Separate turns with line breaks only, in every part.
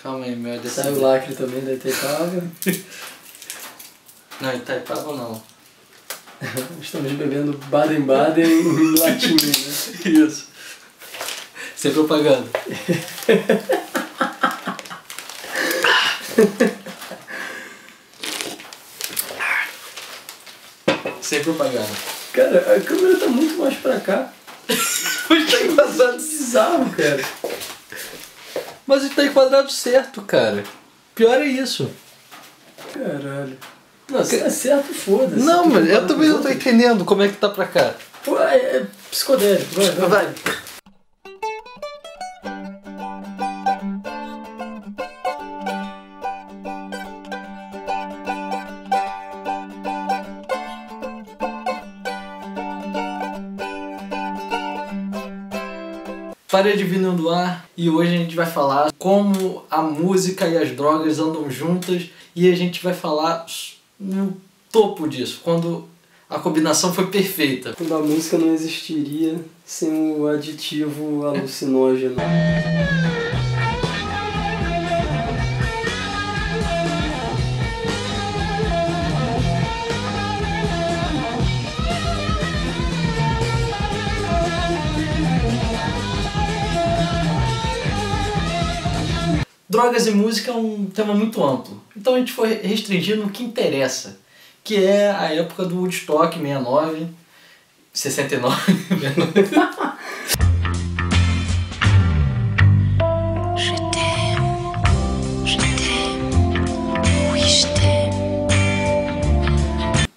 Calma aí, meu
Sai o lacre também da Itaipava.
Não, Itaipava não.
Estamos bebendo Baden-Baden em latim, né?
Isso. Sem propaganda. Sem propaganda.
Cara, a câmera tá muito mais pra cá.
Mas tá enquadrado.
Bizarro, cara.
Mas tá enquadrado certo, cara. Pior é isso.
Caralho. Não, se tá certo, foda-se.
Não, mas eu também não tô entendendo como é que tá pra cá.
Pô, é psicodélico. Vai.
Parede Vinil do Ar, e hoje a gente vai falar como a música e as drogas andam juntas, e a gente vai falar no topo disso, quando a combinação foi perfeita.
Quando a música não existiria sem o aditivo alucinógeno.
Drogas e música é um tema muito amplo, então a gente foi restringindo o que interessa, que é a época do Woodstock 69, 69,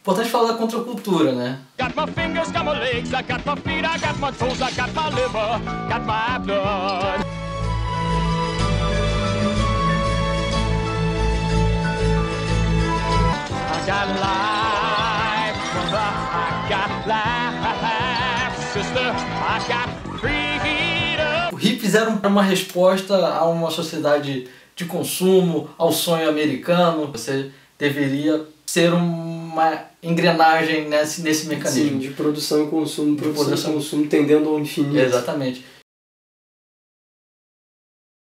Importante falar da contracultura, né? Got my fingers, got my legs, I got my feet, I got my toes, I got my liver, got my blood. Os hippies eram uma resposta a uma sociedade de consumo, ao sonho americano. Você deveria ser uma engrenagem nesse mecanismo.
Sim, de produção e consumo, produção e consumo tendendo ao infinito.
Exatamente.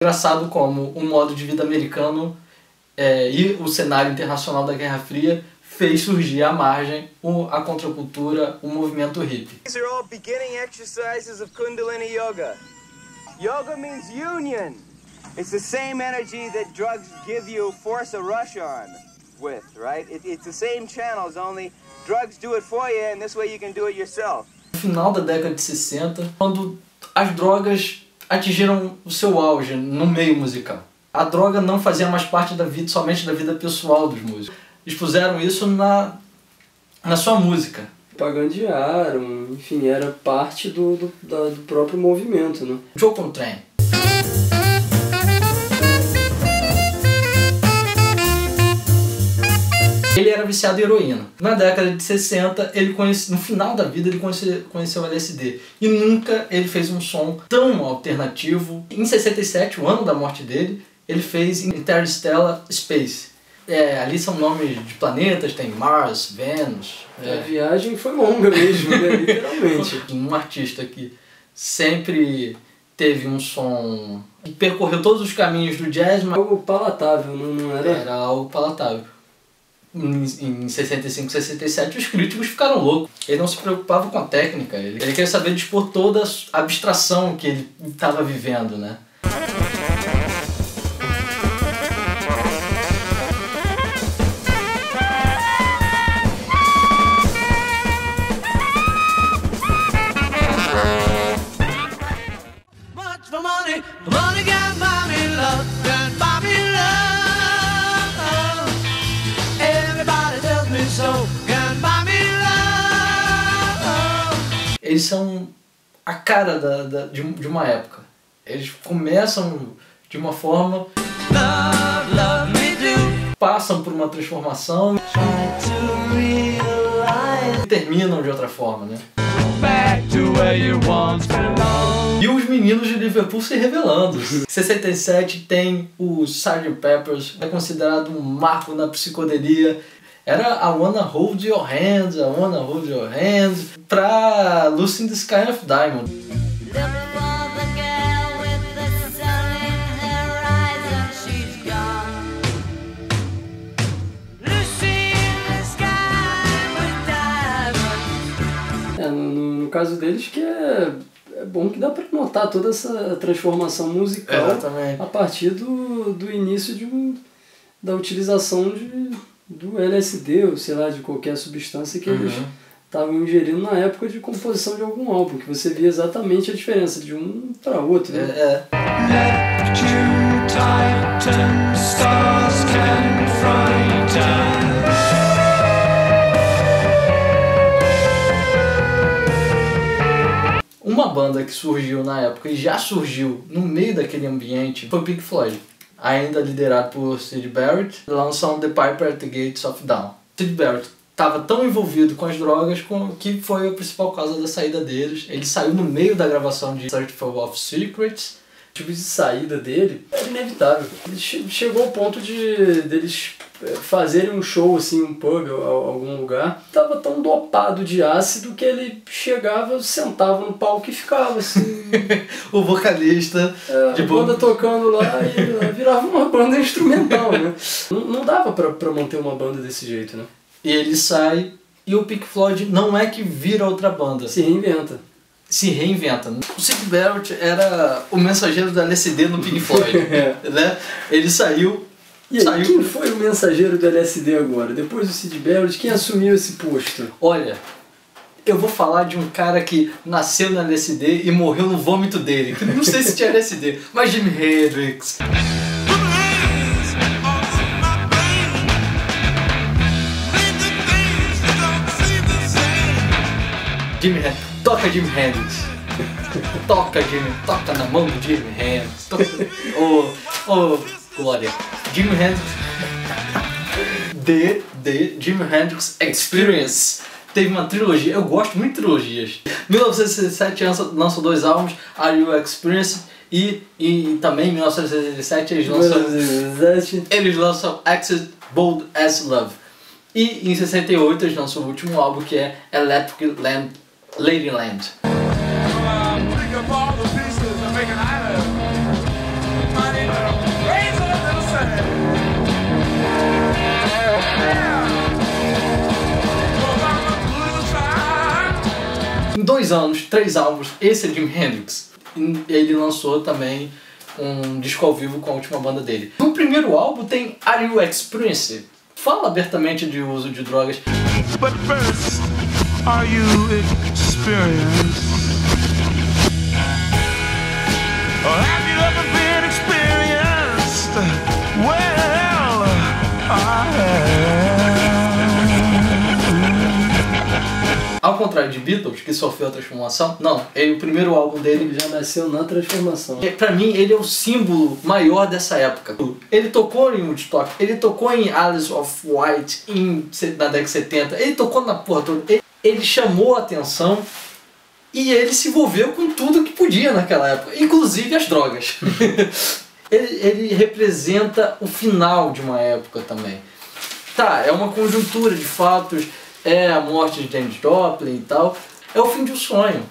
Engraçado como um modo de vida americano e o cenário internacional da Guerra Fria fez surgir à margem a contracultura, o movimento hippie.
These are all beginning exercises of Kundalini Yoga. Yoga means union. It's the same energy that drugs give you force a rush on with, right? It's the same channels, only drugs do it for you and this way you can do it yourself.
No final da década de 60, quando as drogas atingiram o seu auge no meio musical. A droga não fazia mais parte da vida, somente da vida pessoal dos músicos. Expuseram isso na sua música.
Propagandearam, enfim, era parte do próprio movimento, né?
Joe Contrain. Ele era viciado em heroína. Na década de 60, no final da vida, ele conheceu o LSD. E nunca ele fez um som tão alternativo. Em 67, o ano da morte dele, ele fez Interstellar Space. Ali são nomes de planetas, tem Mars, Vênus.
A viagem foi longa mesmo, né? Literalmente.
Um artista que sempre teve um som que percorreu todos os caminhos do jazz, mas
algo palatável, não era?
Era algo palatável. Em 65, 67, os críticos ficaram loucos. Ele não se preocupava com a técnica, ele queria saber dispor toda a abstração que ele estava vivendo, né? Eles são a cara de uma época. Eles começam de uma forma, passam por uma transformação e terminam de outra forma, né? E os meninos de Liverpool se revelando. Em 67 tem o Sgt. Pepper's, é considerado um marco na psicodelia. Era a Wanna Hold Your Hands, pra Lucy in the Sky of Diamond.
caso deles, que é bom que dá pra notar toda essa transformação musical.
Exatamente.
A partir do início da utilização do LSD, ou sei lá, de qualquer substância que eles estavam ingerindo na época de composição de algum álbum, que você via exatamente a diferença de um para outro. Né?
Neptune, Titan, stars can frighten.
Uma banda que surgiu na época e já surgiu no meio daquele ambiente foi o Pink Floyd, ainda liderado por Syd Barrett, lançam The Piper at the Gates of Dawn. Syd Barrett estava tão envolvido com as drogas que foi a principal causa da saída deles. Ele saiu no meio da gravação de Searchful of Secrets.
O tipo de saída dele era inevitável. Ele chegou ao ponto deles fazerem um show, assim, um pub ou algum lugar. Tava tão dopado de ácido que ele chegava, sentava no palco e ficava assim.
O vocalista.
A banda tocando lá e virava uma banda instrumental, né? Não dava pra manter uma banda desse jeito, né?
E ele sai e o Pink Floyd não é que vira outra banda.
Se reinventa.
Se reinventa. O Syd Barrett era o mensageiro da LSD no Pink Floyd. Né? Ele saiu.
E aí, quem foi o mensageiro do LSD agora? Depois do Syd Barrett, quem assumiu esse posto?
Olha, eu vou falar de um cara que nasceu no LSD e morreu no vômito dele. Que não sei se tinha LSD, mas Jimi Hendrix. Jimi Hendrix. Toca Jimi Hendrix. Toca na mão do Jimi Hendrix. Glória. Jimi Hendrix. The Jimi Hendrix Experience. Teve uma trilogia, eu gosto muito de trilogias. Em 1967 lançou 2 álbuns, Are You Experienced? E também em 1967 eles lançam Access Bold as Love. E em 68 eles lançam o último álbum, que é Electric Ladyland. Em 2 anos, 3 álbuns, esse é Jimi Hendrix. Ele lançou também um disco ao vivo com a última banda dele. No primeiro álbum tem Are You Experienced? Fala abertamente de uso de drogas.
But first, are you experienced? Or have you ever been experienced? Well, I have.
Ao contrário de Beatles, que sofreu a transformação, não, o primeiro álbum dele
Ele já nasceu na transformação.
Pra mim, ele é o símbolo maior dessa época. Ele tocou em Woodstock, ele tocou em Alice of White na década de 70, ele tocou na porra toda. Ele chamou a atenção e ele se envolveu com tudo que podia naquela época, inclusive as drogas. ele representa o final de uma época também. Tá, é uma conjuntura de fatos, é a morte de Janis Joplin e tal, é o fim de um sonho.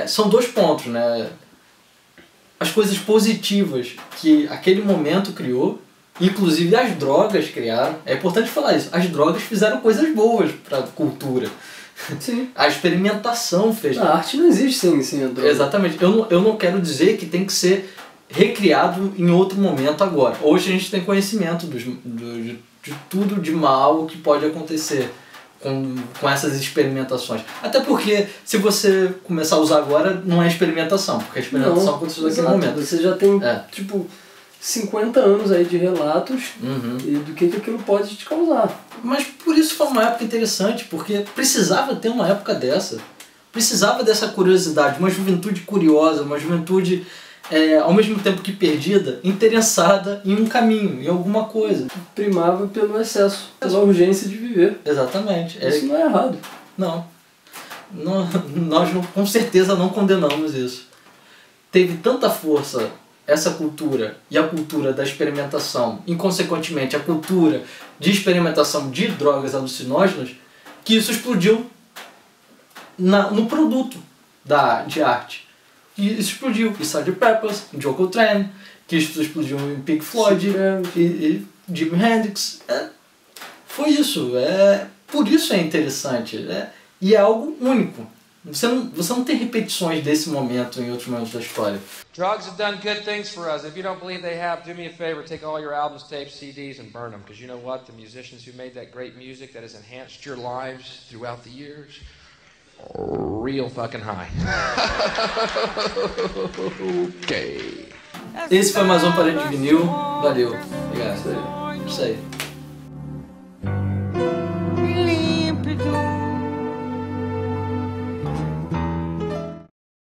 São 2 pontos, né? As coisas positivas que aquele momento criou, inclusive as drogas criaram. É importante falar isso. As drogas fizeram coisas boas para a cultura.
Sim.
A experimentação fez.
A arte não existe sem a droga.
Exatamente. Eu não quero dizer que tem que ser recriado em outro momento agora. Hoje a gente tem conhecimento de tudo de mal que pode acontecer com essas experimentações. Até porque, se você começar a usar agora, não é experimentação, porque a experimentação aconteceu naquele momento.
Você já tem, 50 anos aí de relatos e do que aquilo pode te causar.
Mas por isso foi uma época interessante, porque precisava ter uma época dessa. Precisava dessa curiosidade, uma juventude curiosa, uma juventude ao mesmo tempo que perdida, interessada em um caminho, em alguma coisa.
Primava pelo excesso, pela urgência de viver.
Exatamente.
Isso não é errado.
Não. Nós com certeza não condenamos isso. Teve tanta força essa cultura e a cultura da experimentação, e consequentemente a cultura de experimentação de drogas alucinógenas, que isso explodiu no produto de arte. E isso explodiu em Sgt. Pepper's, em John Coltrane, que isso explodiu em Pink Floyd e Jimi Hendrix. Foi isso. Por isso é interessante. E é algo único. Você não tem repetições desse momento em outros momentos da história.
Drugs have done good things for us. If you don't believe they have, do me a favor, take all your albums, tapes, CDs, and burn them. Because you know what? The musicians who made that great music that has enhanced your lives throughout the years, real fucking high. Ok.
Esse foi mais um Parede de Vinil. Valeu. Obrigado. Isso aí.